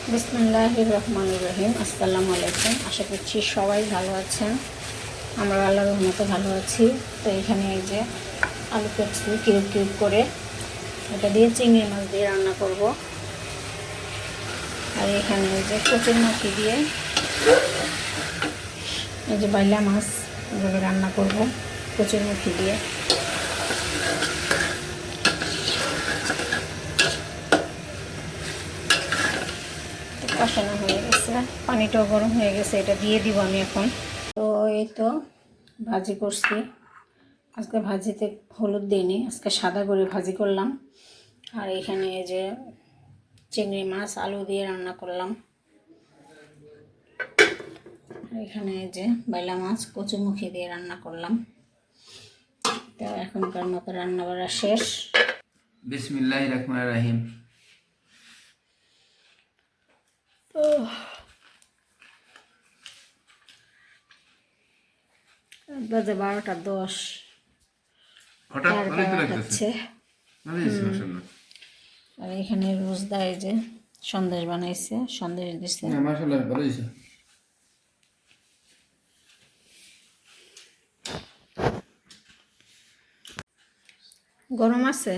বিসমিল্লাহির রহমানির রহিম। আসসালামু আলাইকুম। আশা করছি সবাই ভালো আছেন। আমরা আল্লাহর রহমতে ভালো আছি। তো এখানে এই যে আলু কেটছি কিউব কিউব করে, এটা দিয়ে চিংড়ি মাছ দিয়ে রান্না করব। আর এখানে এই যে কচুরমুখী দিয়ে এই যে বাইলা মাছ এভাবে রান্না করব কচুরমুখী দিয়ে। কষানো হয়ে গেছে, পানিটাও গরম হয়ে গেছে, এটা দিয়ে দিব আমি এখন। তো এই তো ভাজি করছি, আজকে ভাজিতে হলুদ দিইনি, আজকে সাদা করে ভাজি করলাম। আর এখানে এই যে চিংড়ি মাছ আলু দিয়ে রান্না করলাম। আর এখানে এই যে বাইলা মাছ কচুমুখী দিয়ে রান্না করলাম। তো এখনকার মতো রান্না বাড়া শেষ। বিসমিল্লাহির রহমানির রহিম। বাজে 12:10। হঠাৎ কার অনেক কারা লাগতেছে। খাচ্ছে। মাশাআল্লাহ। আর এখানে রোজদা এই যে সন্দেশ বানাইছে, সন্দেশ দিছে। না মাশাআল্লাহ ভালো হইছে। গরম আছে?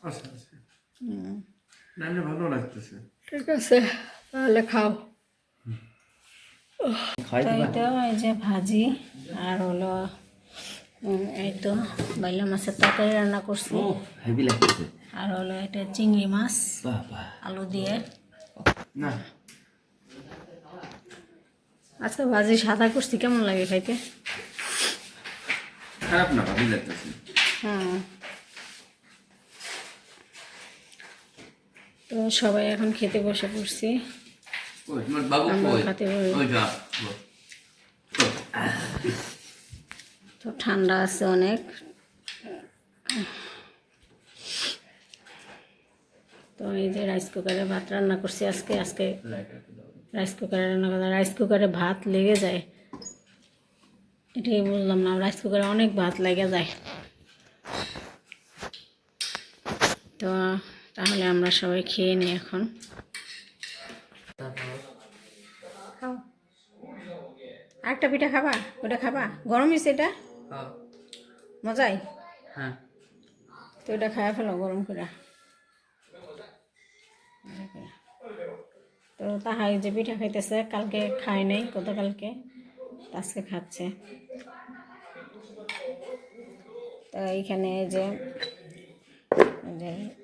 আচ্ছা আচ্ছা। না না ভালো লাগতেছে। ঠিক আছে, তাহলে খাও। তো এই যে ভাজি আর হলো এই তো বাইলা মাছের তরকারি রান্না করছি। হেভি লাগতেছে। আর হলো এটা চিংড়ি মাছ বাহ বাহ। আলু দিয়ে। না আজকে ভাজি সাদা করছি, কেমন লাগে খাইতে? খারাপ না, ভালোই লাগতেছে। তো সবাই এখন খেতে বসে পড়ছি। ওই তোমার বাবু আমরা কই? খাতে পারি। ওই যা। তো ঠান্ডা আছে অনেক। তো এই যে রাইস কুকারে ভাত রান্না করছি আজকে। রাইস কুকারে রান্না করলাম, রাইস কুকারে ভাত লেগে যায়, এটাই বললাম না, রাইস কুকারে অনেক ভাত লেগে যায়। তো তাহলে আমরা সবাই খেয়ে নিই এখন। খাও, আরেকটা পিঠা খাবা? ওটা খাবা? গরম হয়েছে এটা, মজাই। হ্যাঁ তো এটা খাওয়া ফেলো গরম করে। তো তাহাই যে পিঠা খাইতেছে, কালকে খায় নাই, গতকালকে, আজকে খাচ্ছে। তো এইখানে যে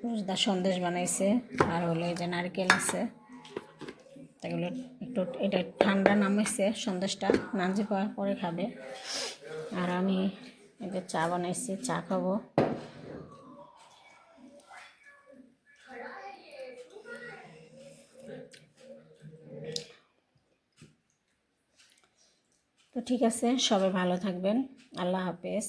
রোজদা সন্দেশ বানাইছে, আর হলো এই যে নারকেল আছে, এগুলো একটু এটা ঠান্ডা নামাইছে সন্দেশটা, নাঞ্জি পাওয়ার পরে খাবে। আর আমি এই যে চা বানাইছি, চা খাবো। তো ঠিক আছে, সবাই ভালো থাকবেন। আল্লাহ হাফেজ।